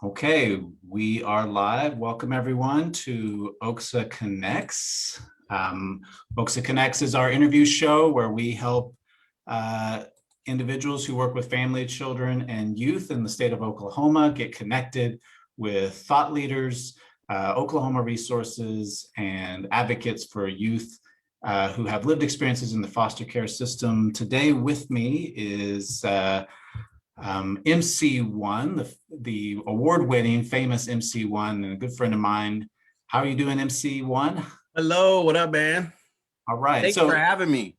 Okay, we are live. Welcome everyone to OKSA Connects. OKSA Connects is our interview show where we help individuals who work with family, children, and youth in the state of Oklahoma get connected with thought leaders, Oklahoma resources, and advocates for youth who have lived experiences in the foster care system. Today with me is Emcee One, the award-winning famous Emcee One, and a good friend of mine. How are you doing, Emcee One? Hello, what up, man? All right, Thanks for so having me.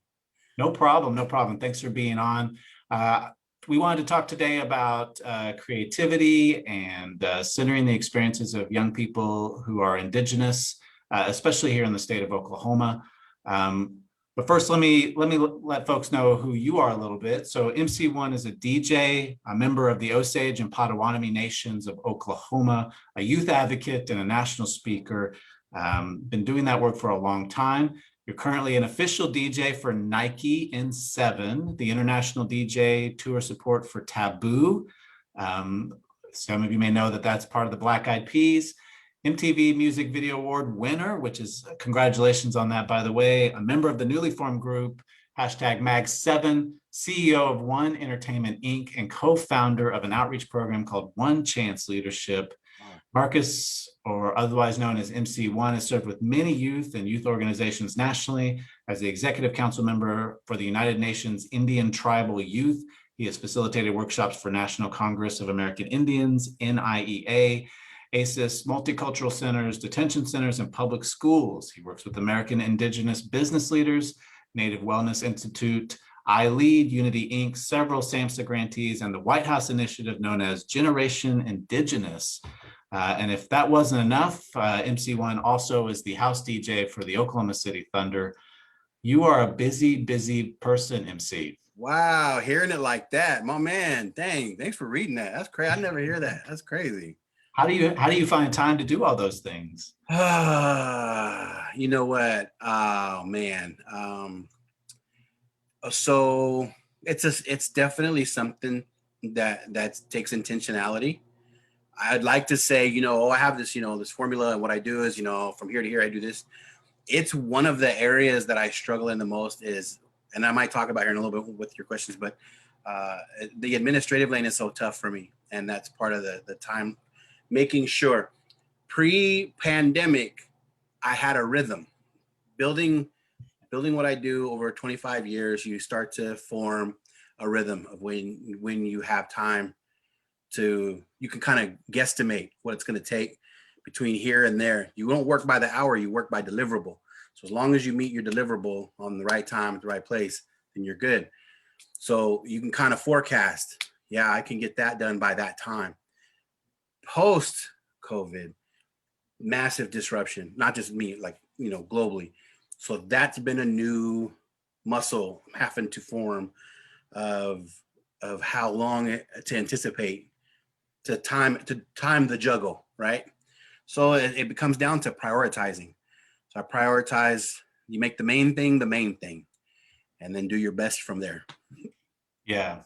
no problem, no problem. Thanks for being on. Uh, we wanted to talk today about creativity and centering the experiences of young people who are Indigenous, especially here in the state of Oklahoma. Um, but first, let folks know who you are a little bit. So Emcee One is a DJ, a member of the Osage and Potawatomi Nations of Oklahoma, a youth advocate, and a national speaker. Been doing that work for a long time. You're currently an official DJ for Nike N7, the international DJ tour support for Taboo. Some of you may know that that's part of the Black Eyed Peas. MTV Music Video Award winner, which is congratulations on that, by the way, a member of the newly formed group, #Mag7, CEO of One Entertainment, Inc., and co-founder of an outreach program called One Chance Leadership. Marcus, or otherwise known as Emcee One, has served with many youth and youth organizations nationally as the executive council member for the United Nations Indian Tribal Youth. He has facilitated workshops for National Congress of American Indians, NIEA, ACES, multicultural centers, detention centers, and public schools. He works with American Indigenous business leaders, Native Wellness Institute, I Lead, Unity Inc., several SAMHSA grantees, and the White House initiative known as Generation Indigenous. And if that wasn't enough, Emcee One also is the house DJ for the Oklahoma City Thunder. You are a busy, busy person, Emcee. Wow, hearing it like that, my man. Dang, thanks for reading that. That's crazy. I never hear that. That's crazy. How do you find time to do all those things? You know what? Oh man. So it's definitely something that takes intentionality. I'd like to say, I have this, this formula, and what I do is, from here to here, I do this. It's one of the areas that I struggle in the most is, and I might talk about here in a little bit with your questions, but the administrative lane is so tough for me. And that's part of the time, making sure pre-pandemic, I had a rhythm. Building what I do over 25 years, you start to form a rhythm of when you have time you can kind of guesstimate what it's going to take between here and there. You don't work by the hour, you work by deliverable. So as long as you meet your deliverable on the right time at the right place, then you're good. So you can kind of forecast, yeah, I can get that done by that time. Post COVID, massive disruption, not just me, like, globally. So that's been a new muscle having to form of how long to anticipate, to time the juggle, right? So it becomes down to prioritizing. So I prioritize, you make the main thing, and then do your best from there. Yeah.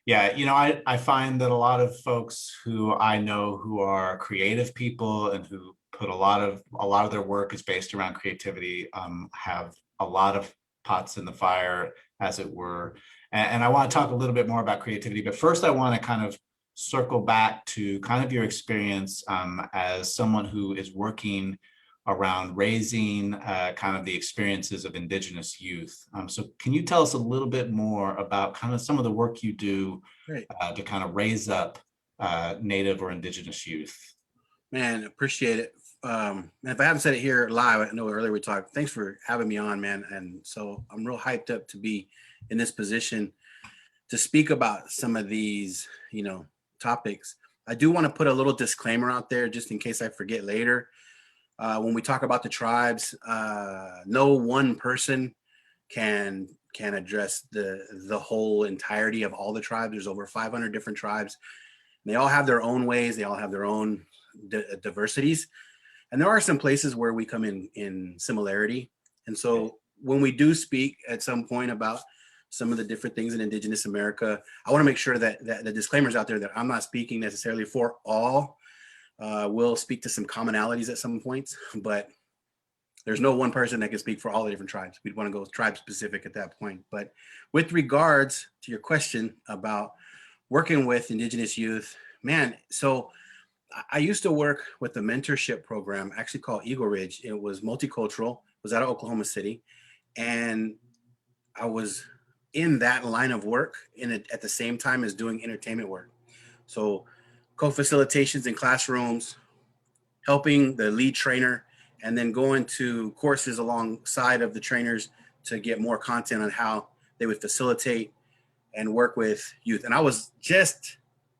I find that a lot of folks who I know who are creative people and who put a lot of their work is based around creativity, have a lot of pots in the fire, as it were. And I want to talk a little bit more about creativity, but first I want to kind of circle back to kind of your experience as someone who is working around raising kind of the experiences of Indigenous youth. So can you tell us a little bit more about kind of some of the work you do to kind of raise up Native or Indigenous youth? Man, appreciate it. And if I haven't said it here live, I know earlier we talked, thanks for having me on, man. And so I'm real hyped up to be in this position to speak about some of these, topics. I do want to put a little disclaimer out there just in case I forget later. When we talk about the tribes, no one person can address the whole entirety of all the tribes. There's over 500 different tribes. They all have their own ways. They all have their own diversities. And there are some places where we come in similarity. And so when we do speak at some point about some of the different things in Indigenous America, I want to make sure that the disclaimer's out there that I'm not speaking necessarily for all We'll speak to some commonalities at some points, but there's no one person that can speak for all the different tribes. We'd want to go tribe specific at that point. But with regards to your question about working with Indigenous youth, man, so I used to work with a mentorship program actually called Eagle Ridge. It was multicultural, it was out of Oklahoma City. And I was in that line of work at the same time as doing entertainment work. So co-facilitations in classrooms, helping the lead trainer, and then going to courses alongside of the trainers to get more content on how they would facilitate and work with youth. And I was just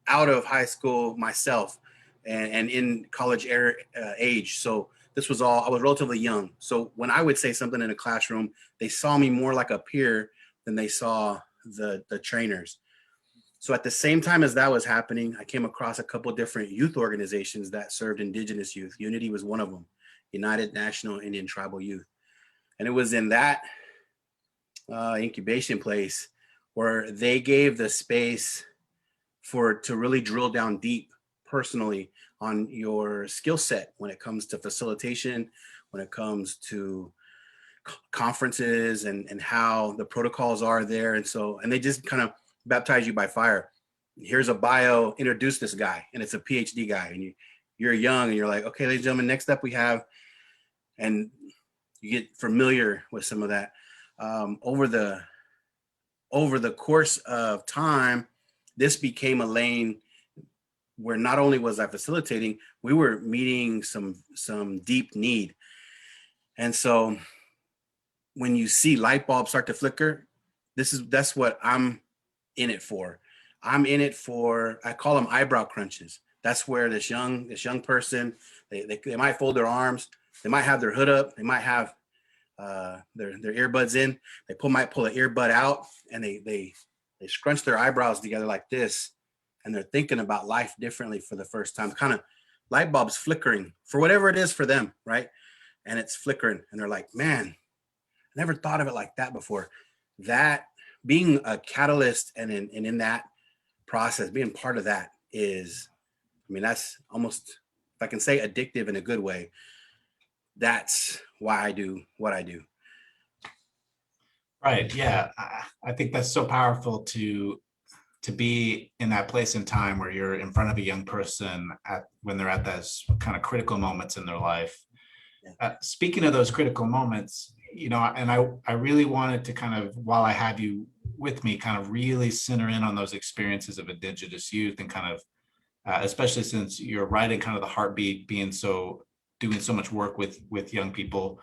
out of high school myself and in college age. So this was all, I was relatively young. So when I would say something in a classroom, they saw me more like a peer than they saw the trainers. So at the same time as that was happening, I came across a couple of different youth organizations that served Indigenous youth. Unity was one of them, United National Indian Tribal Youth. And it was in that incubation place where they gave the space to really drill down deep personally on your skill set when it comes to facilitation, when it comes to conferences and how the protocols are there. And they just kind of baptize you by fire. Here's a bio, introduce this guy, and it's a PhD guy, and you're young and you're like, okay, ladies and gentlemen, next up we have, and you get familiar with some of that. Over the course of time, this became a lane where not only was I facilitating, we were meeting some deep need. And so when you see light bulbs start to flicker, that's what I'm in it for. I'm in it for, I call them eyebrow crunches. That's where this young person, they might fold their arms, they might have their hood up, they might have their earbuds in, might pull an earbud out, and they scrunch their eyebrows together like this, and they're thinking about life differently for the first time. Kind of light bulbs flickering for whatever it is for them, right? And it's flickering, and they're like, man, I never thought of it like that before. That being a catalyst and in that process, being part of that is, I mean, that's almost, if I can say addictive in a good way, that's why I do what I do. Right. Yeah. I think that's so powerful to be in that place in time where you're in front of a young person when they're at those kind of critical moments in their life. Yeah. Speaking of those critical moments, and I really wanted to kind of, while I have you with me, kind of really center in on those experiences of Indigenous youth and kind of, especially since you're right in kind of the heartbeat, doing so much work with young people.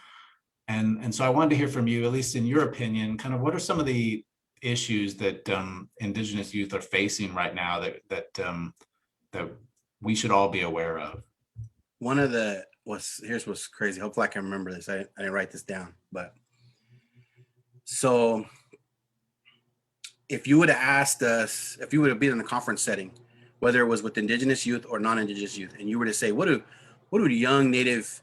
And so I wanted to hear from you, at least in your opinion, kind of what are some of the issues that Indigenous youth are facing right now that we should all be aware of? One of here's what's crazy. Hopefully I can remember this. I didn't write this down, but so if you would have asked us, if you would have been in a conference setting, whether it was with Indigenous youth or non-Indigenous youth, and you were to say, what do Native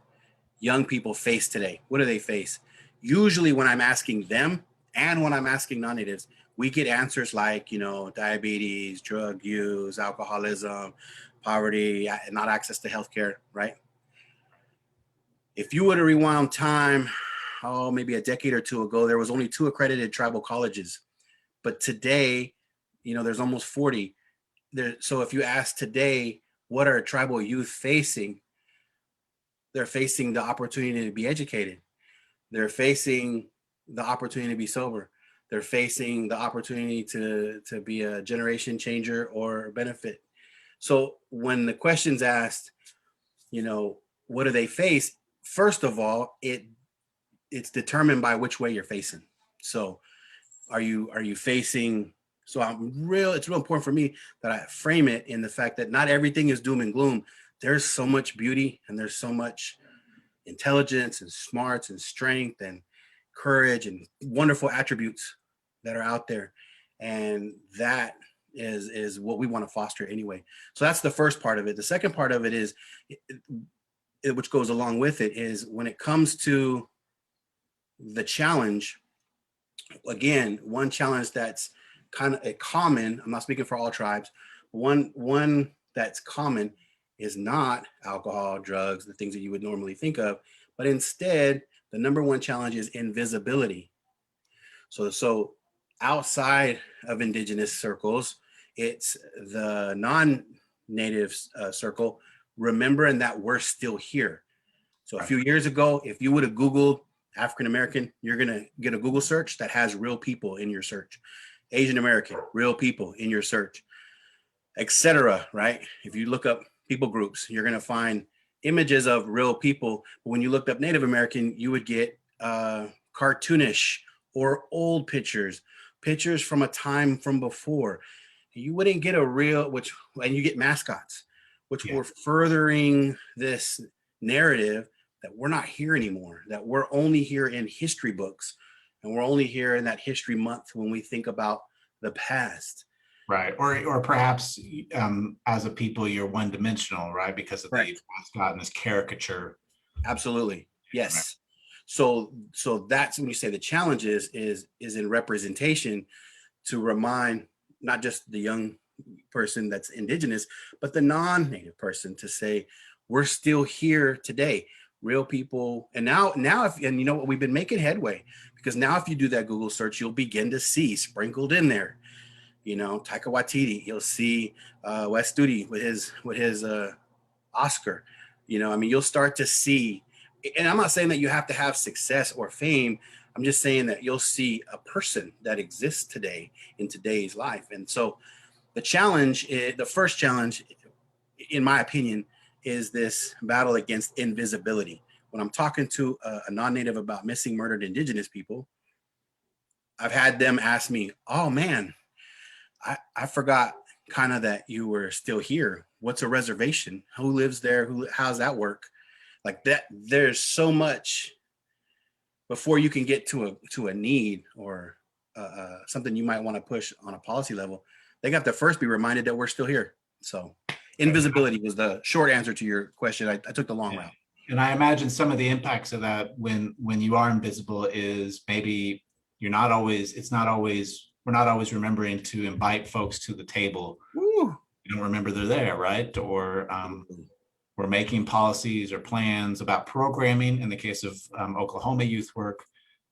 young people face today? What do they face? Usually when I'm asking them and when I'm asking non-Natives, we get answers like, diabetes, drug use, alcoholism, poverty, not access to healthcare, right? If you were to rewind time, maybe a decade or two ago, there was only 2 accredited tribal colleges. But today, there's almost 40. So if you ask today, what are tribal youth facing? They're facing the opportunity to be educated. They're facing the opportunity to be sober. They're facing the opportunity to be a generation changer or benefit. So when the question's asked, what do they face? First of all, it's determined by which way you're facing. So are you facing, so it's real important for me that I frame it in the fact that not everything is doom and gloom. There's so much beauty and there's so much intelligence and smarts and strength and courage and wonderful attributes that are out there. And that is what we want to foster anyway. So that's the first part of it. The second part of it is, which goes along with it, is when it comes to the challenge, again, one challenge that's kind of a common, I'm not speaking for all tribes, one that's common is not alcohol, drugs, the things that you would normally think of, but instead, the number one challenge is invisibility. So outside of indigenous circles, it's the non-native circle, remembering that we're still here. So a Right. few years ago, if you would have Googled African American, you're going to get a Google search that has real people in your search. Asian American, real people in your search, etc. Right? If you look up people groups, you're going to find images of real people. But when you looked up Native American, you would get cartoonish or old pictures, pictures from a time from before. You wouldn't get a real, and you get mascots, which Yeah. were furthering this narrative that we're not here anymore, that we're only here in history books, and we're only here in that history month when we think about the past. Right. Or perhaps as a people, you're one dimensional, right? Because of the Correct. mascot and this caricature. Absolutely. Yes. So that's when you say the challenge is in representation, to remind not just the young person that's indigenous, but the non-native person, to say we're still here today, real people. And now if, and you know what, we've been making headway, because now if you do that Google search, you'll begin to see sprinkled in there, Taika Waititi. You'll see Wes Studi with his Oscar. You'll start to see, and I'm not saying that you have to have success or fame. I'm just saying that you'll see a person that exists today in today's life. And so the first challenge, in my opinion, is this battle against invisibility. When I'm talking to a non-native about missing, murdered indigenous people, I've had them ask me, oh man, I forgot kind of that you were still here. What's a reservation? Who lives there? How's that work? Like that, there's so much before you can get to a need or something you might want to push on a policy level. They have to first be reminded that we're still here. So invisibility was the short answer to your question. I took the long Yeah. route. And I imagine some of the impacts of that when you are invisible is maybe we're not always remembering to invite folks to the table. Woo. You don't remember they're there, right? Or we're making policies or plans about programming in the case of Oklahoma youth work,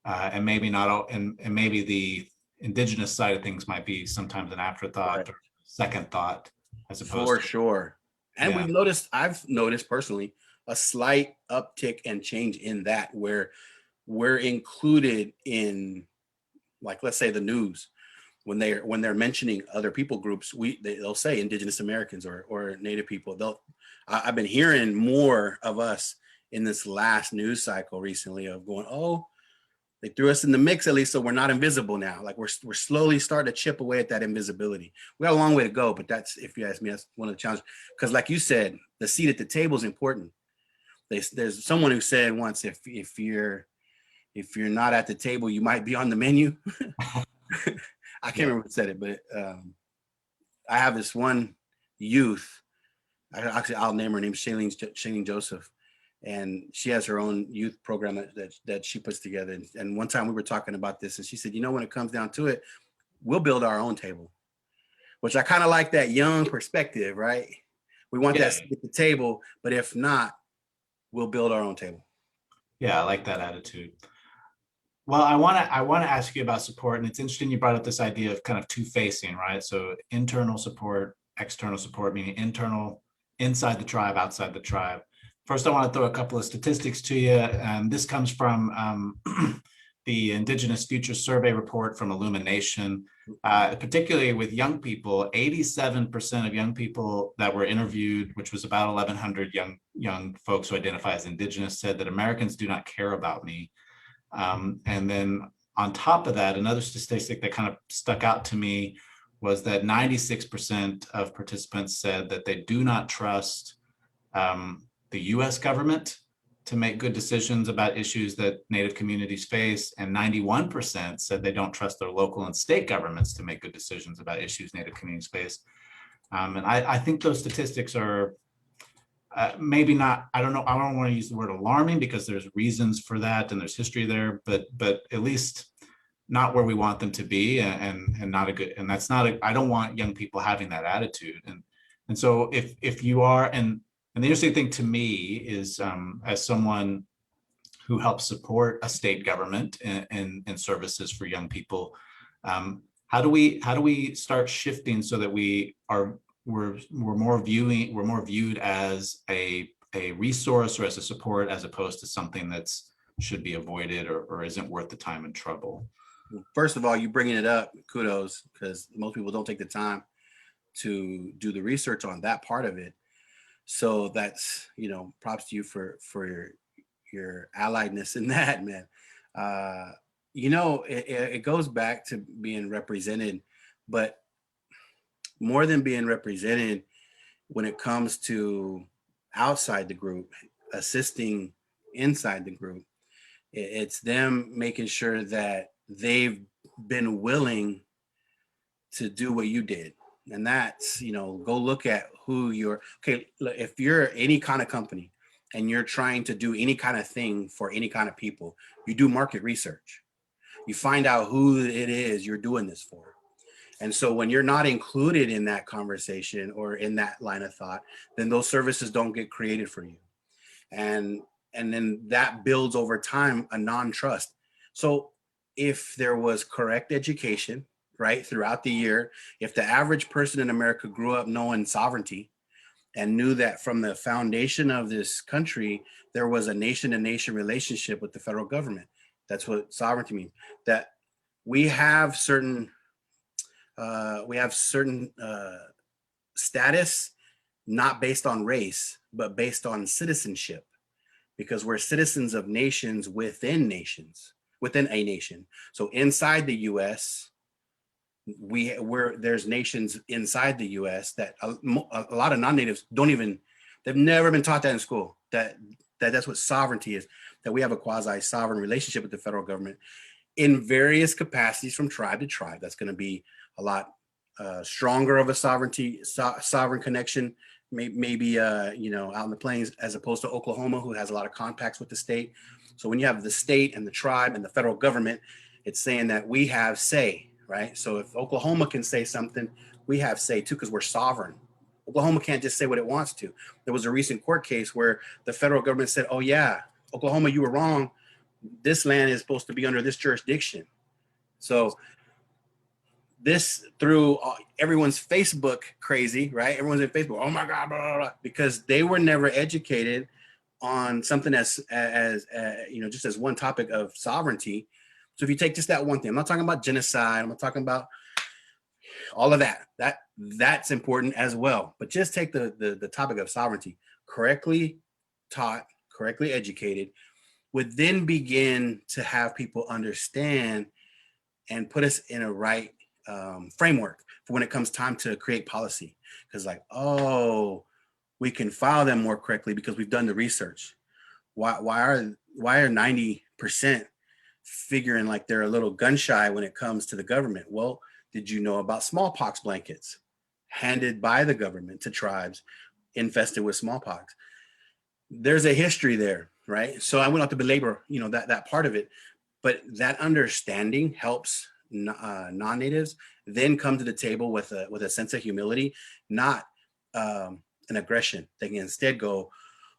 and maybe not all, and maybe the indigenous side of things might be sometimes an afterthought Right. or second thought as opposed For to, sure. And yeah. I've noticed personally a slight uptick and change in that, where we're included in, like, let's say the news, when they're mentioning other people groups, they'll say indigenous Americans or Native people. I've been hearing more of us in this last news cycle recently of going, oh, they threw us in the mix, at least, so we're not invisible now. Like we're slowly starting to chip away at that invisibility. We got a long way to go, but that's, if you ask me, that's one of the challenges. Because like you said, the seat at the table is important. There's someone who said once, if you're not at the table, you might be on the menu. I can't remember who said it, but I have this one youth. I'll name her name, Shailene Joseph, and she has her own youth program that she puts together. And one time we were talking about this, and she said, when it comes down to it, we'll build our own table, which I kind of like that young perspective, right? We want that seat at the table, but if not, we'll build our own table. Yeah, I like that attitude. Well, I want to ask you about support, and it's interesting you brought up this idea of kind of two-facing, right? So internal support, external support, meaning internal, inside the tribe, outside the tribe. First, I want to throw a couple of statistics to you. This comes from the Indigenous Future Survey report from Illumination, particularly with young people. 87% of young people that were interviewed, which was about 1,100 young folks who identify as Indigenous, said that Americans do not care about me. And then on top of that, another statistic that kind of stuck out to me was that 96% of participants said that they do not trust the US government to make good decisions about issues that Native communities face, and 91% said they don't trust their local and state governments to make good decisions about issues Native communities face. And I think those statistics are maybe not, I don't know, I don't want to use the word alarming because there's reasons for that and there's history there, but at least not where we want them to be, and not a good, and that's not a, I don't want young people having that attitude. And so if you are, and And the interesting thing to me is, as someone who helps support a state government in services for young people, how do we start shifting so that we're more viewed as a resource or as a support, as opposed to something that's should be avoided or isn't worth the time and trouble? First of all, you bringing it up, kudos, because most people don't take the time to do the research on that part of it. So that's, props to you for your alliedness in that, man. Uh, it goes back to being represented, but more than being represented, when it comes to outside the group, assisting inside the group, it's them making sure that they've been willing to do what you did. And that's, go look at who you're. Okay, look, if you're any kind of company and you're trying to do any kind of thing for any kind of people, you do market research. You find out who it is you're doing this for. And so when you're not included in that conversation or in that line of thought, then those services don't get created for you. And then that builds over time a non-trust. So if there was correct education, right, throughout the year, if the average person in America grew up knowing sovereignty and knew that from the foundation of this country, there was a nation-to-nation relationship with the federal government. That's what sovereignty means. That we have certain status, not based on race, but based on citizenship, because we're citizens of nations, within a nation. So inside the U.S., there's nations inside the U.S. that a lot of non-natives they've never been taught that in school. That's what sovereignty is. That we have a quasi-sovereign relationship with the federal government in various capacities, from tribe to tribe. That's going to be a lot stronger of a sovereign connection, maybe out in the plains, as opposed to Oklahoma, who has a lot of contacts with the state. So when you have the state and the tribe and the federal government, it's saying that we have say, right? So if Oklahoma can say something, we have say too, because we're sovereign. Oklahoma can't just say what it wants to. There was a recent court case where the federal government said, oh yeah, Oklahoma, you were wrong. This land is supposed to be under this jurisdiction. So this threw everyone's Facebook crazy, right? Everyone's in Facebook, oh my God, blah, blah, blah, because they were never educated on something as just as one topic of sovereignty. So if you take just that one thing, I'm not talking about genocide, I'm not talking about all of that's important as well, but just take the topic of sovereignty, correctly taught, correctly educated, would then begin to have people understand and put us in a right framework for when it comes time to create policy. Because we can file them more correctly because we've done the research. Why are 90% figuring like they're a little gun shy when it comes to the government? Well, did you know about smallpox blankets handed by the government to tribes infested with smallpox? There's a history there, right? So I wouldn't have to belabor, that part of it, but that understanding helps non-natives then come to the table with a sense of humility, not an aggression. They can instead go,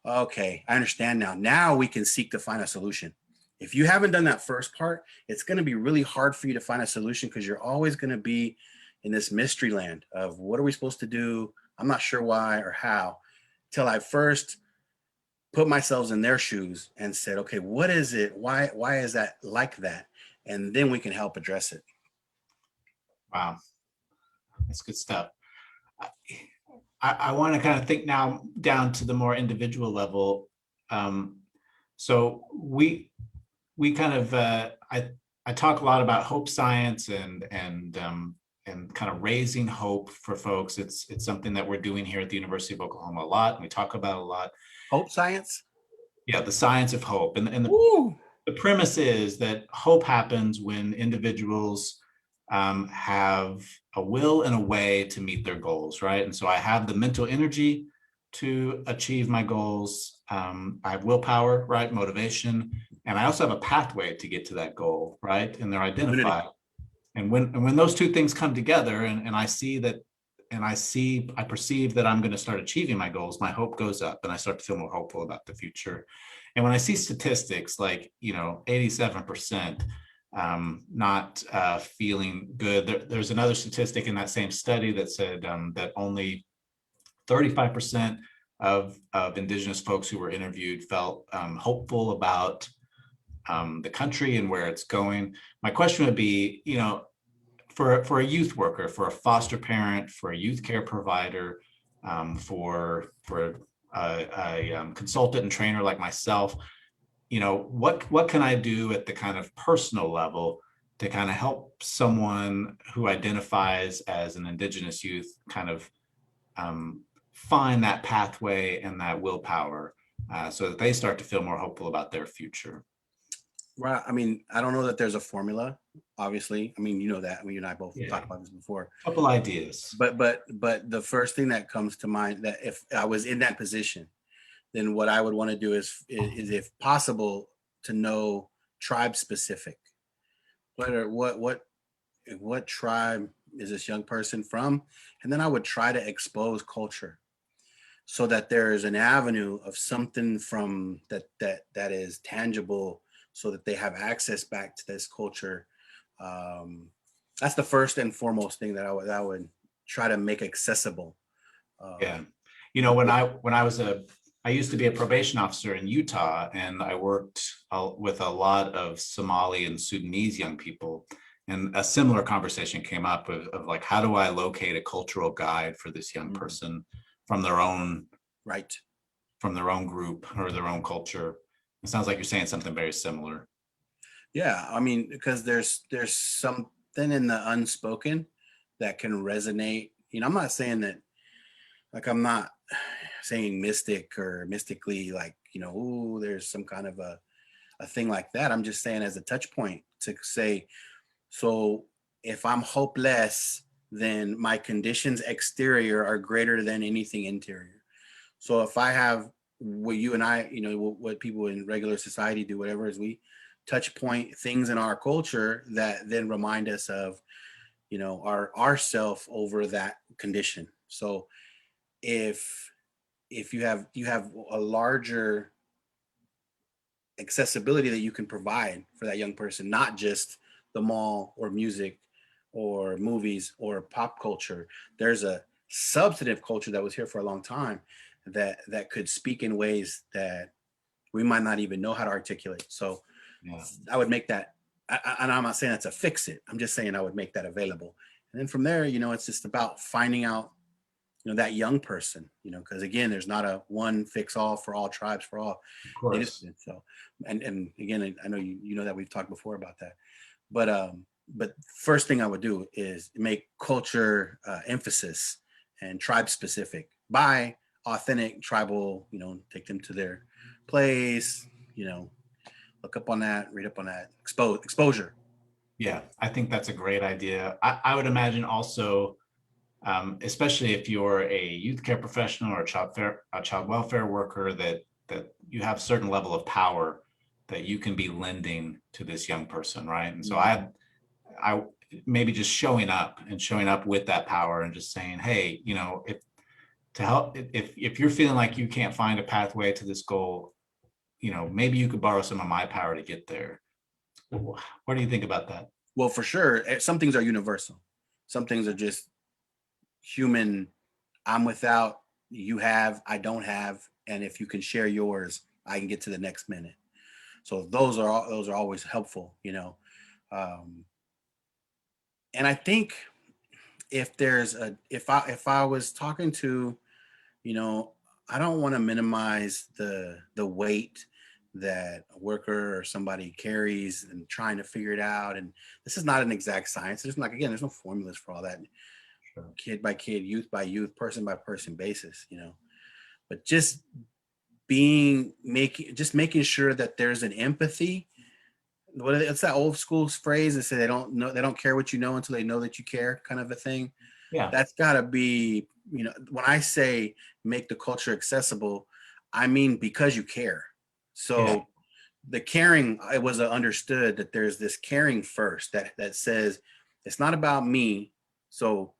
okay, I understand now. Now we can seek to find a solution. If you haven't done that first part, it's going to be really hard for you to find a solution, because you're always going to be in this mystery land of what are we supposed to do? I'm not sure why or how, till I first put myself in their shoes and said, okay, what is it? Why is that like that? And then we can help address it. Wow, that's good stuff. I want to kind of think now down to the more individual level. So we kind of I talk a lot about hope science and kind of raising hope for folks. It's something that we're doing here at the University of Oklahoma a lot, and we talk about a lot. Hope science? Yeah, the science of hope. And the premise is that hope happens when individuals have a will and a way to meet their goals, right? And so I have the mental energy to achieve my goals. I have willpower, right? Motivation. And I also have a pathway to get to that goal, right? And they're identified. And when those two things come together, and I see that and I perceive that I'm going to start achieving my goals, my hope goes up and I start to feel more hopeful about the future. And when I see statistics like, 87% not feeling good, there's another statistic in that same study that said that only 35% of Indigenous folks who were interviewed felt hopeful about the country and where it's going. My question would be, for a youth worker, for a foster parent, for a youth care provider, for a consultant and trainer like myself, what can I do at the kind of personal level to kind of help someone who identifies as an Indigenous youth kind of find that pathway and that willpower so that they start to feel more hopeful about their future? Right. I mean, I don't know that there's a formula, obviously. I mean, you know that. I mean, you and I both Yeah, talked about this before. couple ideas. But the first thing that comes to mind, that if I was in that position, then what I would want to do is if possible to know tribe specific. What tribe is this young person from? And then I would try to expose culture so that there is an avenue of something from that is tangible, so that they have access back to this culture. That's the first and foremost thing that I would try to make accessible. Yeah. Um, I used to be a probation officer in Utah, and I worked with a lot of Somali and Sudanese young people. And a similar conversation came up of like, how do I locate a cultural guide for this young Mhm. person from their own Right. group or their own culture? It sounds like you're saying something very similar. Yeah. I mean, because there's something in the unspoken that can resonate. I'm not saying that, like, I'm not saying mystic or mystically, like, ooh, there's some kind of a thing like that. I'm just saying as a touch point to say, so if I'm hopeless, then my conditions exterior are greater than anything interior. So if I have what you and I, what people in regular society do, whatever, is we touch point things in our culture that then remind us of, our self over that condition. So if you have a larger accessibility that you can provide for that young person, not just the mall or music or movies or pop culture. There's a substantive culture that was here for a long time that could speak in ways that we might not even know how to articulate. So Yeah. I would make that, and I'm not saying that's a fix it. I'm just saying I would make that available. And then from there, it's just about finding out, that young person, because again, there's not a one fix all for all tribes, for all Of native. course. So, and again, I know you know that we've talked before about that, but first thing I would do is make culture emphasis and tribe specific by authentic tribal, take them to their place, look up on that, read up on that, exposure. Yeah, I think that's a great idea. I would imagine also, especially if you're a youth care professional or a child welfare worker, that you have a certain level of power that you can be lending to this young person, right? And so Mhm. I maybe just showing up with that power and just saying, hey, if to help, if you're feeling like you can't find a pathway to this goal, maybe you could borrow some of my power to get there. What do you think about that? Well, for sure, some things are universal. Some things are just human. I'm without, you have, I don't have, and if you can share yours, I can get to the next minute. So those are always helpful, um, and I think if I was talking to, you know I don't want to minimize the weight that a worker or somebody carries and trying to figure it out. And this is not an exact science. There's like, again, there's no formulas for all that, Sure. kid by kid, youth by youth, person by person basis, but just making sure that there's an empathy. It's that old school phrase that say they don't care what you know until they know that you care, kind of a thing. Yeah. That's got to be, when I say make the culture accessible, I mean because you care. Yeah. So the caring, it was understood that there's this caring first that says it's not about me. So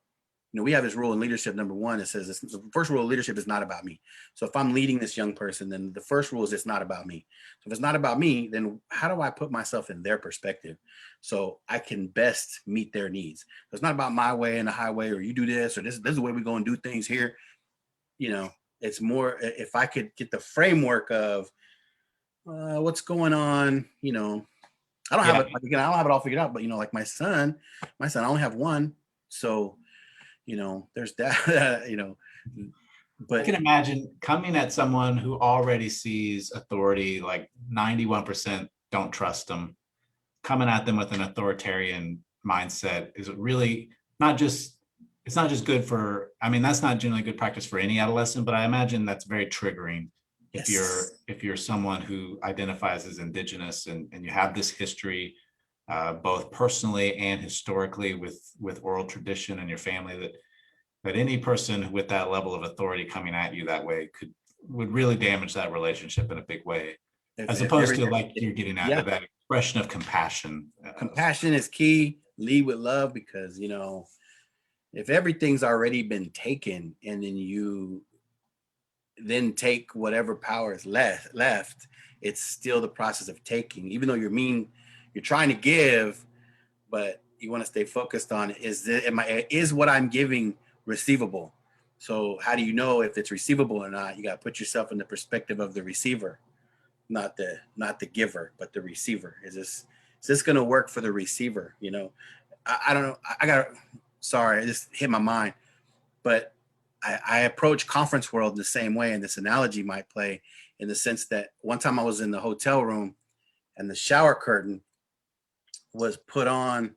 we have this rule in leadership. Number one, it says the first rule of leadership is not about me. So if I'm leading this young person, then the first rule is it's not about me. So if it's not about me, then how do I put myself in their perspective so I can best meet their needs? So it's not about my way and the highway, or you do this, or this is the way we go and do things here. It's more if I could get the framework of what's going on. I don't have it. Again, I don't have it all figured out. But like my son, I only have one, so there's that. But I can imagine coming at someone who already sees authority, like 91% don't trust them. Coming at them with an authoritarian mindset is really not just, it's not just good for, I mean, that's not generally good practice for any adolescent, but I imagine that's very triggering if you're someone who identifies as indigenous and you have this history, both personally and historically with oral tradition in your family, that any person with that level of authority coming at you that way would really damage that relationship in a big way, as opposed to like you're getting at that expression of compassion. Compassion is key. Lead with love, because if everything's already been taken and then you then take whatever power is left, it's still the process of taking. Even though you're trying to give, but you want to stay focused on is what I'm giving receivable? So how do you know if it's receivable or not? You got to put yourself in the perspective of the receiver, not the giver, but the receiver. Is this going to work for the receiver? I don't know. Sorry, it just hit my mind. But I approach conference world the same way, and this analogy might play in the sense that one time I was in the hotel room and the shower curtain was put on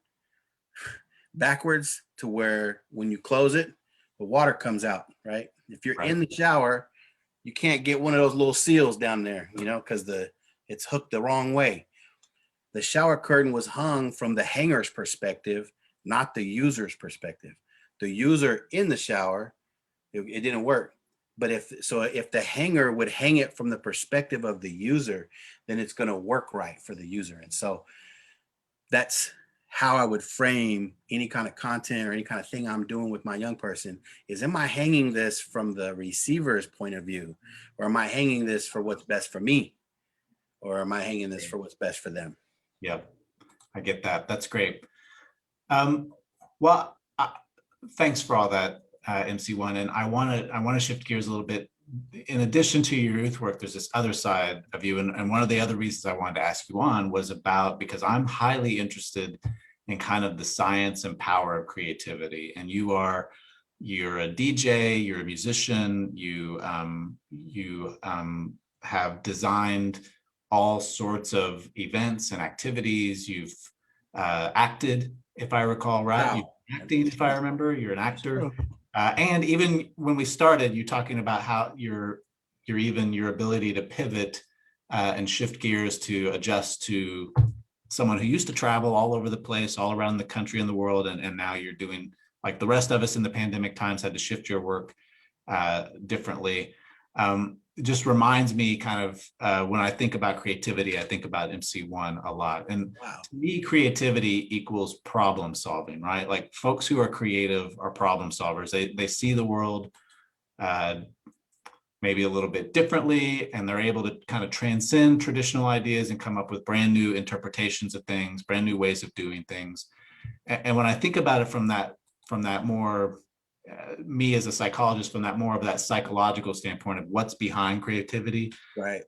backwards to where when you close it, the water comes out, right? If you're in the shower, you can't get one of those little seals down there, because it's hooked the wrong way. The shower curtain was hung from the hanger's perspective, not the user's perspective. The user in the shower, it didn't work. But if the hanger would hang it from the perspective of the user, then it's going to work right for the user. And so that's how I would frame any kind of content or any kind of thing I'm doing with my young person is, am I hanging this from the receiver's point of view, or am I hanging this for what's best for me, or am I hanging this for what's best for them? Yep. I get that. That's great. Well, thanks for all that, Emcee One. And I want to shift gears a little bit. In addition to your youth work, there's this other side of you. And one of the other reasons I wanted to ask you on was because I'm highly interested in kind of the science and power of creativity. And you're a DJ, you're a musician, you have designed all sorts of events and activities. You've acted, if I recall, right? Wow. You're acting, if I remember, you're an actor. And even when we started, you talking about how your ability to pivot and shift gears to adjust to someone who used to travel all over the place, all around the country and the world, and now you're doing, like the rest of us in the pandemic times, had to shift your work differently. It just reminds me kind of when I think about creativity, I think about Emcee One a lot. And to me, creativity equals problem solving, right? Like folks who are creative are problem solvers. They see the world maybe a little bit differently, and they're able to kind of transcend traditional ideas and come up with brand new interpretations of things, brand new ways of doing things. And when I think about it from that more me as a psychologist, from that more of that psychological standpoint of what's behind creativity, right?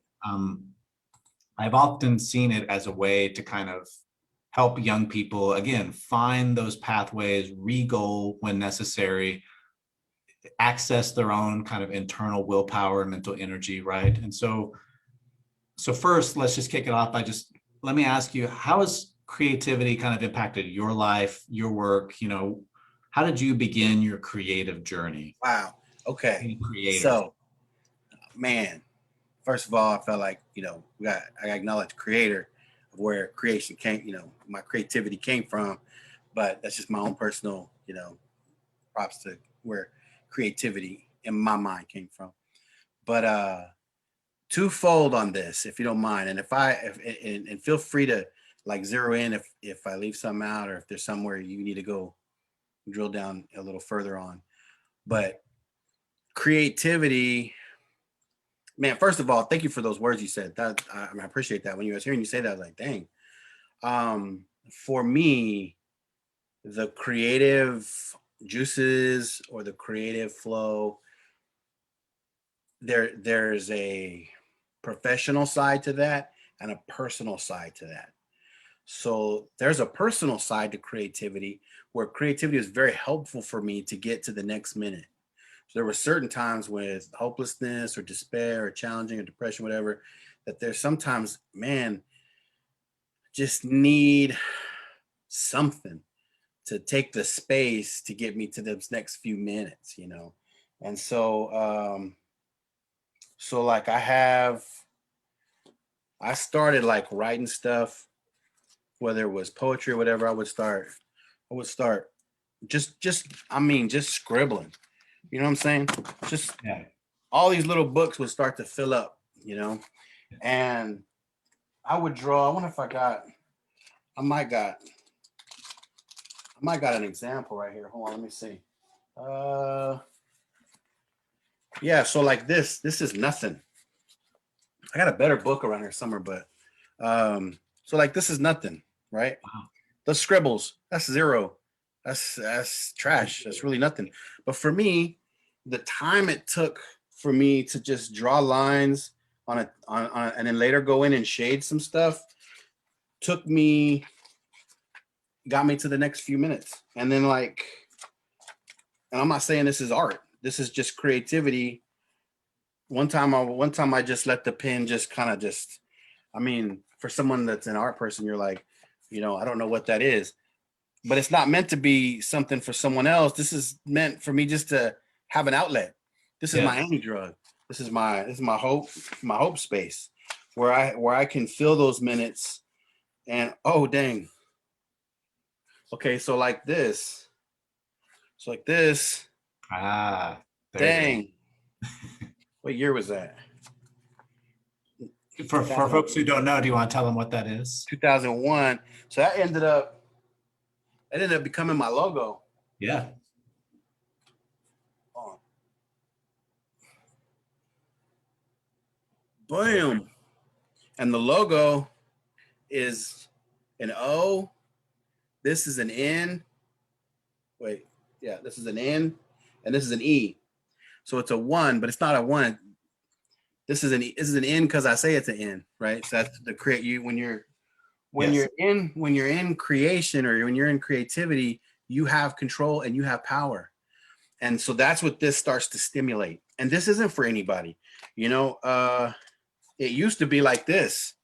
I've often seen it as a way to kind of help young people, again, find those pathways, re-goal when necessary, access their own kind of internal willpower and mental energy, right? And so first, let's just kick it off by let me ask you, how has creativity kind of impacted your life, your work? How did you begin your creative journey? Wow. Okay. So, man, first of all, I felt like, I acknowledge creator of where creation came, my creativity came from, but that's just my own personal, props to where creativity in my mind came from. But twofold on this, if you don't mind. And and feel free to like zero in if I leave something out, or if there's somewhere you need to go drill down a little further on. But creativity, man, first of all, thank you for those words you said. That I appreciate that. When you was hearing you say that, I was like, dang. For me, the creative juices or the creative flow, there's a professional side to that and a personal side to that. So there's a personal side to creativity where creativity is very helpful for me to get to the next minute. So there were certain times with hopelessness or despair or challenging or depression, whatever, that there's sometimes, man, just need something to take the space to get me to those next few minutes, you know? And so like I started like writing stuff, whether it was poetry or whatever. I would start just scribbling. You know what I'm saying? Just Yeah. all these little books would start to fill up, you know? And I would draw. I wonder if I might got an example right here. Hold on, let me see. Yeah, so like this is nothing. I got a better book around here somewhere, but so like this is nothing, right? Wow. The scribbles, that's zero. That's trash. That's really nothing. But for me, the time it took for me to just draw lines on and then later go in and shade some stuff got me to the next few minutes. And then like, and I'm not saying this is art. This is just creativity. One time I just let the pen just kind of just, I mean, for someone that's an art person, you're like, you know, I don't know what that is, but it's not meant to be something for someone else. This is meant for me just to have an outlet. This is Yeah. my anti-drug. This is my hope space where I can fill those minutes. And oh dang. Okay, so like this. Ah, there Dang. What year was that? you go. For folks who don't know, do you want to tell them what that is? 2001. So that ended up becoming my logo. Yeah. Oh. Boom. And the logo is an O. This is an N. Wait, yeah, this is an N, and this is an E. So it's a 1, but it's not a 1. This is an N because I say it's an N, right? So that's the create you when you're Yes. in creation or when you're in creativity, you have control and you have power. And so that's what this starts to stimulate. And this isn't for anybody. You know, it used to be like this.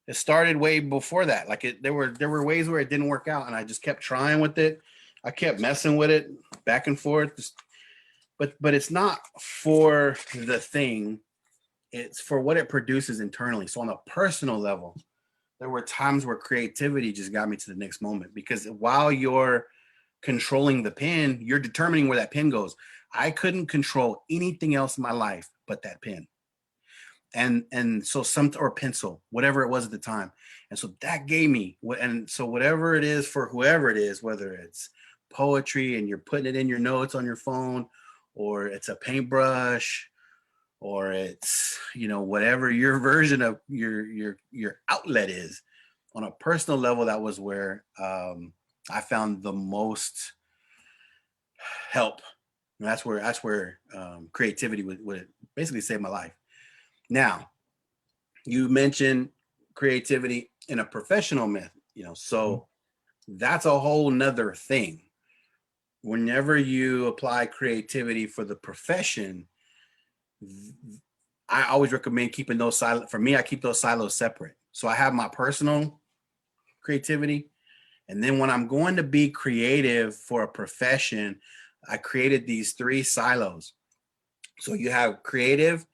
It started way before that. Like there were ways where it didn't work out, and I just kept trying with it. I kept messing with it back and forth. But it's not for the thing. It's for what it produces internally. So on a personal level, there were times where creativity just got me to the next moment, because while you're controlling the pen, you're determining where that pen goes. I couldn't control anything else in my life but that pen. And so or pencil, whatever it was at the time. And so that gave me and so whatever it is for whoever it is, whether it's poetry and you're putting it in your notes on your phone, or it's a paintbrush, or it's, you know, whatever your version of your outlet is. On a personal level, that was where I found the most help. And that's where creativity would basically save my life. Now, you mentioned creativity in a professional method, you know, so that's a whole nother thing. Whenever you apply creativity for the profession, I always recommend keeping those silos. For me, I keep those silos separate. So I have my personal creativity, and then when I'm going to be creative for a profession, I created these 3 silos. So you have creative,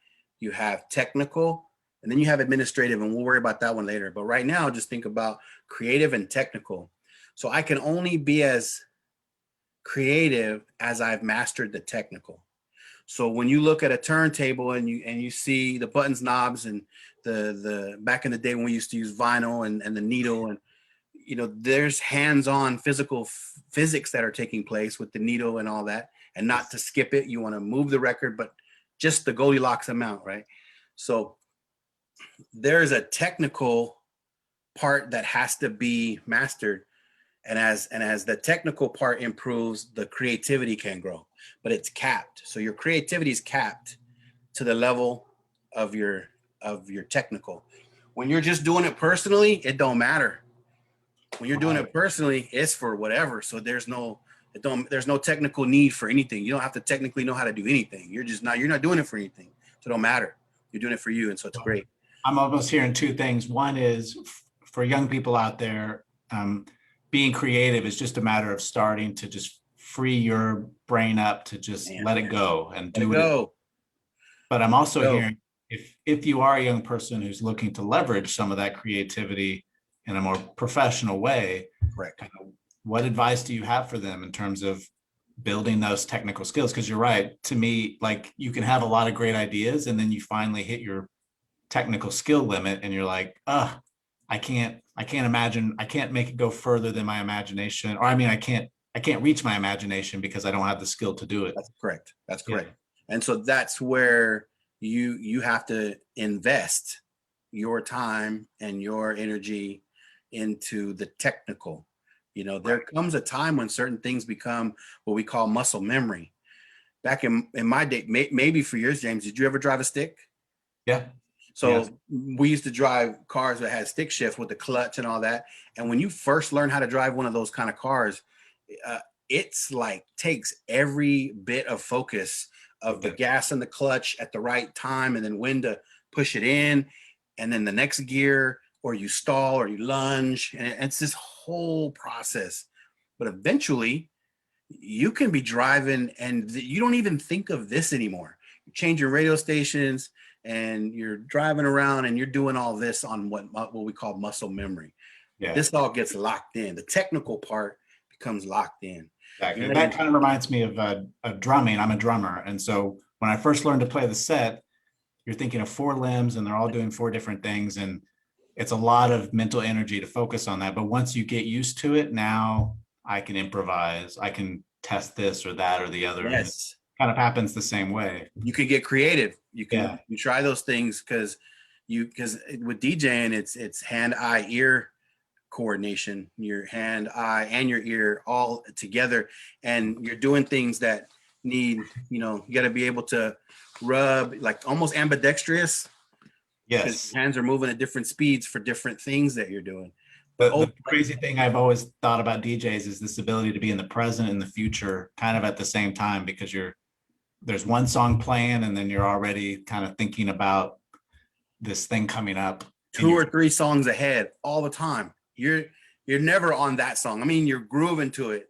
you have technical, and then you have administrative, and we'll worry about that one later. But right now, just think about creative and technical. So I can only be as creative as I've mastered the technical. So when you look at a turntable and you see the buttons, knobs, and the back in the day when we used to use vinyl and the needle, and there's hands-on physics that are taking place with the needle and all that, and not to skip it. You want to move the record, but just the Goldilocks amount, right? So there's a technical part that has to be mastered. And as the technical part improves, the creativity can grow, but it's capped. So your creativity is capped to the level of your technical. When you're just doing it personally, it don't matter. When you're doing it personally, it's for whatever. So there's no technical need for anything. You don't have to technically know how to do anything. You're not doing it for anything. So it don't matter. You're doing it for you. And so it's great. I'm almost hearing two things. One is for young people out there, being creative is just a matter of starting to just free your brain up to just let it go and do it. But I'm also hearing if you are a young person who's looking to leverage some of that creativity in a more professional way, correct. What advice do you have for them in terms of building those technical skills? Because you're right, to me, like you can have a lot of great ideas and then you finally hit your technical skill limit and you're like, I can't imagine, I can't make it go further than my imagination. Or I mean, I can't reach my imagination because I don't have the skill to do it. That's correct. Yeah. And so that's where you have to invest your time and your energy into the technical. There comes a time when certain things become what we call muscle memory. Back in my day, maybe for yours, James, did you ever drive a stick? Yeah. So we used to drive cars that had stick shift with the clutch and all that. And when you first learn how to drive one of those kind of cars, it's like takes every bit of focus of the gas and the clutch at the right time, and then when to push it in, and then the next gear, or you stall or you lunge, and it's this whole process. But eventually you can be driving and you don't even think of this anymore. You change your radio stations and you're driving around and you're doing all this on what we call muscle memory. Yeah. This all gets locked in. The technical part becomes locked in. Exactly. That kind of reminds me of drumming. I'm a drummer. And so when I first learned to play the set, you're thinking of 4 limbs and they're all doing 4 different things. And it's a lot of mental energy to focus on that. But once you get used to it, now I can improvise. I can test this or that or the other. Yes. Kind of happens the same way. You can get creative. You can you try those things because with DJing, it's hand, eye, ear coordination, your hand, eye, and your ear all together. And you're doing things that need, you got to be able to rub, like almost ambidextrous. Yes. Because hands are moving at different speeds for different things that you're doing. The crazy thing I've always thought about DJs is this ability to be in the present and the future kind of at the same time, because there's one song playing and then you're already kind of thinking about this thing coming up. 2 or 3 songs ahead all the time. You're never on that song. I mean, you're grooving to it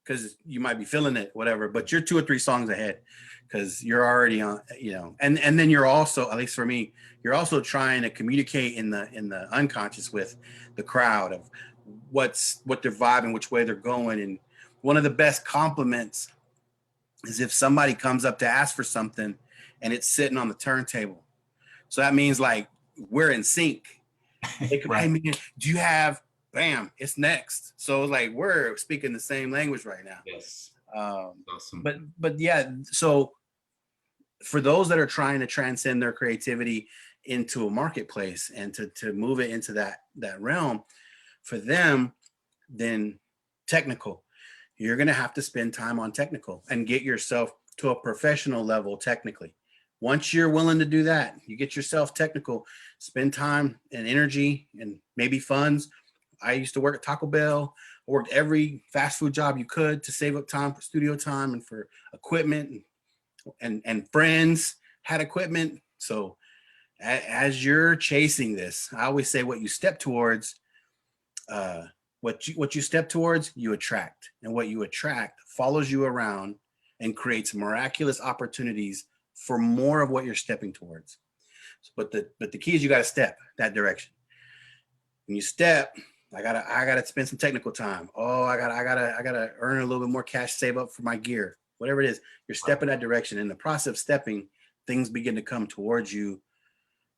because you might be feeling it, whatever, but you're 2 or 3 songs ahead because you're already on, and then you're also, at least for me, you're also trying to communicate in the unconscious with the crowd of what they're vibing, which way they're going. And one of the best compliments is if somebody comes up to ask for something and it's sitting on the turntable. So that means like we're in sync. They could, right. Hey, man, do you have, bam, it's next. So like we're speaking the same language right now. Yes. Awesome. But yeah, so for those that are trying to transcend their creativity into a marketplace and to move it into that realm, for them, then technical. You're going to have to spend time on technical and get yourself to a professional level technically. Once you're willing to do that, you get yourself technical, spend time and energy and maybe funds. I used to work at Taco Bell. I worked every fast food job you could to save up time for studio time and for equipment, and friends had equipment. So as you're chasing this, I always say what you step towards, what you step towards, you attract, and what you attract follows you around and creates miraculous opportunities for more of what you're stepping towards. But the key is you got to step that direction. When you step, I gotta spend some technical time. Oh, I gotta earn a little bit more cash, save up for my gear, whatever it is. You're stepping that direction. In the process of stepping, things begin to come towards you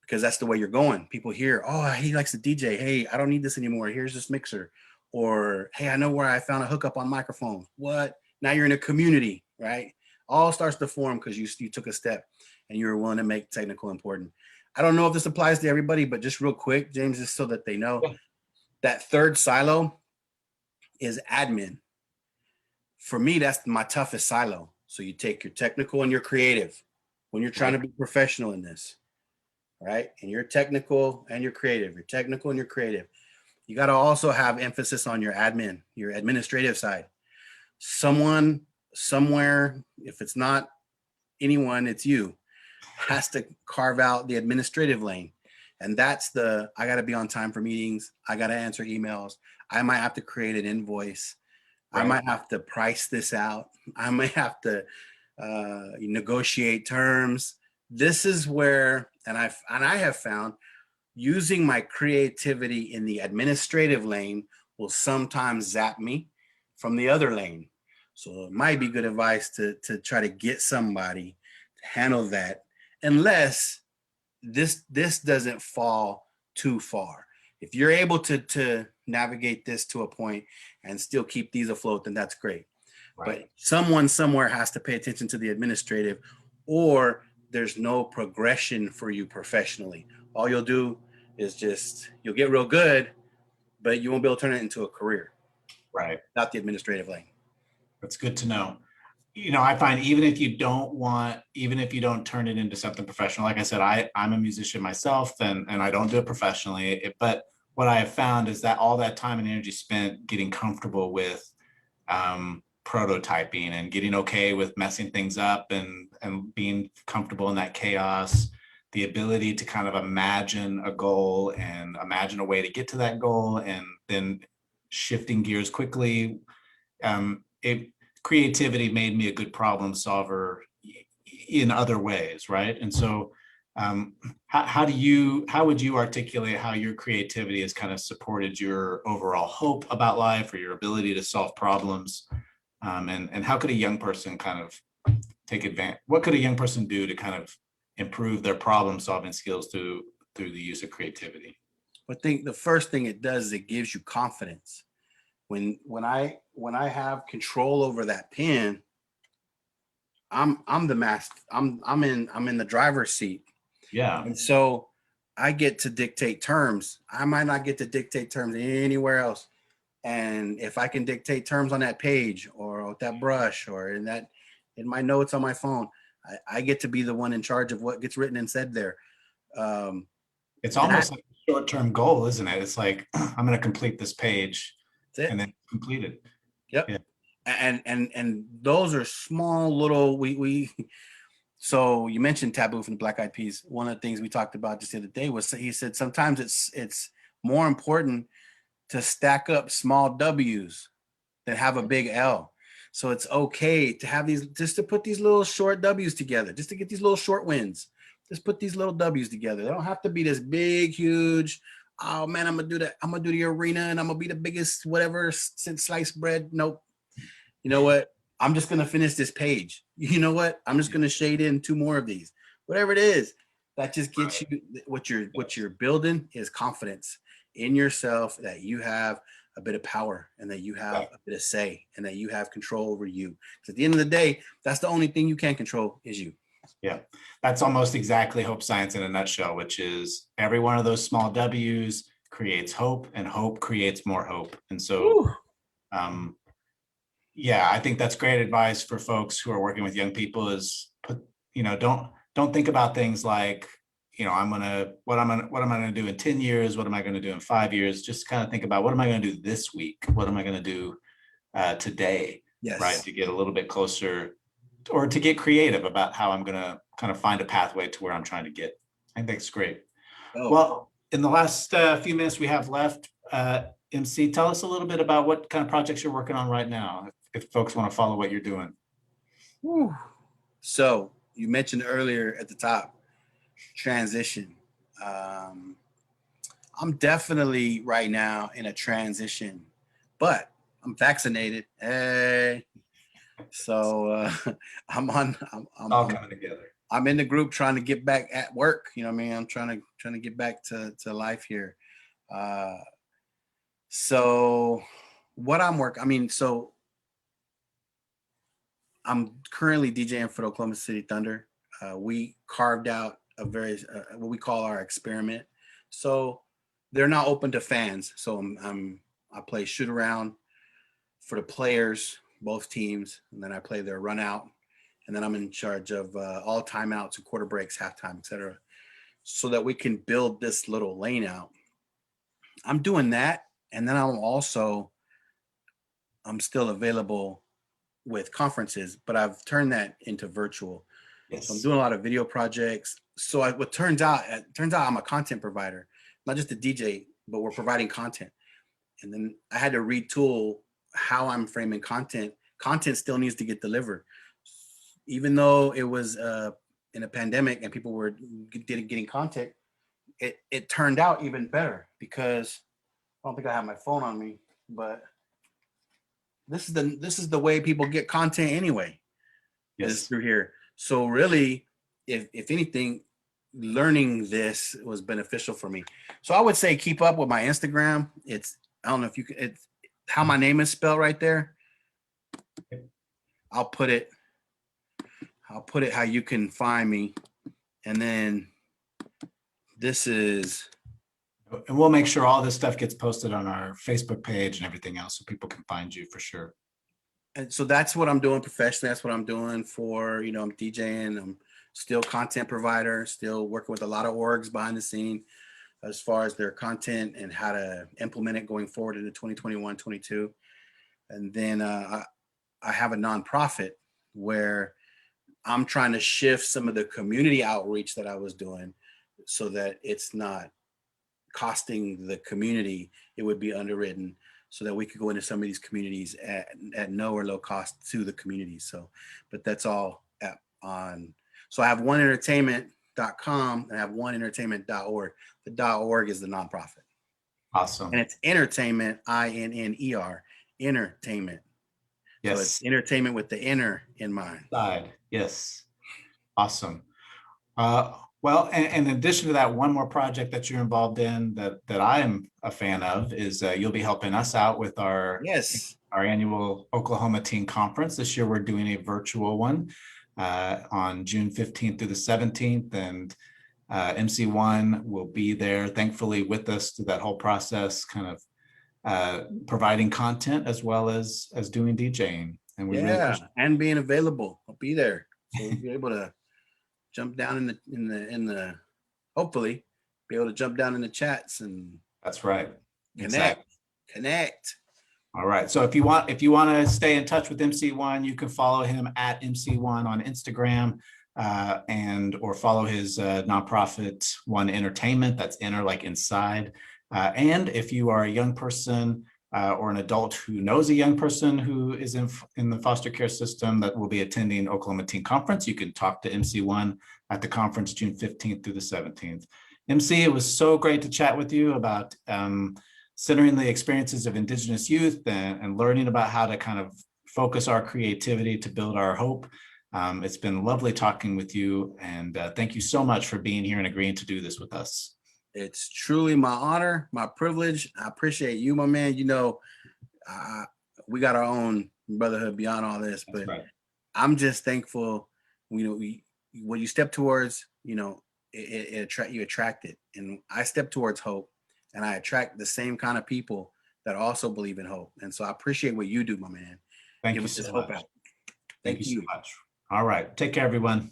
because that's the way you're going. People hear, oh, he likes to DJ. Hey, I don't need this anymore. Here's this mixer. Or, hey, I know where I found a hookup on microphone. What? Now you're in a community, right? All starts to form because you took a step and you were willing to make technical important. I don't know if this applies to everybody, but just real quick, James, just so that they know, that third silo is admin. For me, that's my toughest silo. So you take your technical and your creative when you're trying to be professional in this, right? And you're technical and you're creative. You're technical and you're creative. You got to also have emphasis on your admin, your administrative side. Someone, somewhere, if it's not anyone, it's you, has to carve out the administrative lane. And that's I got to be on time for meetings. I got to answer emails. I might have to create an invoice. Right. I might have to price this out. I might have to negotiate terms. This is where, and I have found, using my creativity in the administrative lane will sometimes zap me from the other lane. So it might be good advice to try to get somebody to handle that, unless this doesn't fall too far. If you're able to navigate this to a point and still keep these afloat, then that's great. Right. But someone somewhere has to pay attention to the administrative, or there's no progression for you professionally. All you'll do is you'll get real good, but you won't be able to turn it into a career. Right. Not the administrative lane. That's good to know. I find even if you don't turn it into something professional, like I said, I'm a musician myself and I don't do it professionally, but what I have found is that all that time and energy spent getting comfortable with prototyping and getting okay with messing things up and being comfortable in that chaos, the ability to kind of imagine a goal and imagine a way to get to that goal and then shifting gears quickly. Creativity made me a good problem solver in other ways, right? And so how would you articulate how your creativity has kind of supported your overall hope about life or your ability to solve problems? And how could a young person kind of take advantage? What could a young person do to kind of improve their problem solving skills through the use of creativity? I think the first thing it does is it gives you confidence. When I have control over that pen, I'm the master. I'm in the driver's seat. Yeah. And so I get to dictate terms. I might not get to dictate terms anywhere else. And if I can dictate terms on that page or with that brush or in my notes on my phone, I get to be the one in charge of what gets written and said there. It's almost like a short-term goal, isn't it? It's like, I'm going to complete this page and then complete it. Yep. Yeah. And those are small little, so you mentioned Taboo from the Black Eyed Peas. One of the things we talked about just the other day was, he said, sometimes it's more important to stack up small W's than have a big L. So it's okay to have just to put these little short W's together, just to get these little short wins. Just put these little W's together. They don't have to be this big, huge, oh man, I'm gonna do that. I'm gonna do the arena and I'm gonna be the biggest whatever since sliced bread. Nope. You know what? I'm just gonna finish this page. You know what? I'm just gonna shade in 2 more of these. Whatever it is, that just gets you what you're building is confidence in yourself, that you have a bit of power and that you have a bit of say and that you have control over you. Because at the end of the day, that's the only thing you can control is you. Yeah, that's almost exactly hope science in a nutshell, which is every one of those small W's creates hope and hope creates more hope. And so, yeah, I think that's great advice for folks who are working with young people is don't think about things like, what am I going to do in 10 years? What am I going to do in 5 years? Just kind of think about what am I going to do this week? What am I going to do today? Yes. Right. To get a little bit closer or to get creative about how I'm going to kind of find a pathway to where I'm trying to get. I think that's great. Oh. Well, in the last few minutes we have left, Emcee, tell us a little bit about what kind of projects you're working on right now, if folks want to follow what you're doing. Whew. So you mentioned earlier at the top, transition. I'm definitely right now in a transition, but I'm vaccinated. Hey. So I'm all coming together. I'm in the group trying to get back at work. You know what I mean? I'm trying to get back to life here. So what I'm working, I mean, so I'm currently DJing for the Oklahoma City Thunder. We carved out a very what we call our experiment. So they're not open to fans. So I play shoot around for the players, both teams, and then I play their run out, and then I'm in charge of all timeouts and quarter breaks, halftime, etc. So that we can build this little lane out. I'm doing that, and then I'm still available with conferences, but I've turned that into virtual. Yes. So I'm doing a lot of video projects. So what turns out I'm a content provider, not just a DJ, but we're providing content. And then I had to retool how I'm framing content. Content still needs to get delivered. Even though it was in a pandemic and people were getting content, it turned out even better because I don't think I have my phone on me, but this is the way people get content anyway. Yes. Is through here. So really, if anything, learning this was beneficial for me. So I would say keep up with my Instagram. I don't know if you can, it's how my name is spelled right there. I'll put it how you can find me. And then this is, and we'll make sure all this stuff gets posted on our Facebook page and everything else so people can find you for sure. and so that's what I'm doing professionally. That's what I'm doing for, I'm DJing. I'm still content provider, still working with a lot of orgs behind the scene as far as their content and how to implement it going forward into 2021, 22. And then I have a nonprofit where I'm trying to shift some of the community outreach that I was doing so that it's not costing the community. It would be underwritten so that we could go into some of these communities at no or low cost to the community. So, but that's all on. So I have oneentertainment.com and I have oneentertainment.org. The .org is the nonprofit. Awesome. And it's entertainment, INNER, entertainment. Yes. So it's entertainment with the inner in mind. Side. Yes. Awesome. Well, and in addition to that, one more project that you're involved in that I am a fan of is you'll be helping us out with our annual Oklahoma Teen Conference. This year, we're doing a virtual one on June 15th through the 17th, and Emcee One will be there, thankfully, with us through that whole process, kind of providing content as well as doing DJing. And we really and being available. I'll be there, so we'll be able to jump down in the hopefully be able to jump down in the chats and that's right. Connect. All right. So if you want to stay in touch with Emcee One, you can follow him at Emcee One on Instagram or follow his nonprofit One Entertainment. That's inner like inside. And if you are a young person or an adult who knows a young person who is in the foster care system that will be attending Oklahoma Teen Conference, you can talk to Emcee One at the conference June 15th through the 17th. Emcee, it was so great to chat with you about centering the experiences of Indigenous youth and learning about how to kind of focus our creativity to build our hope. It's been lovely talking with you, and thank you so much for being here and agreeing to do this with us. It's truly my honor, my privilege. I appreciate you, my man. We got our own brotherhood beyond all this, but right. I'm just thankful. When you step towards, you attract it, and I step towards hope, and I attract the same kind of people that also believe in hope. And so I appreciate what you do, my man. Thank you so much. Thank you so much. All right, take care, everyone.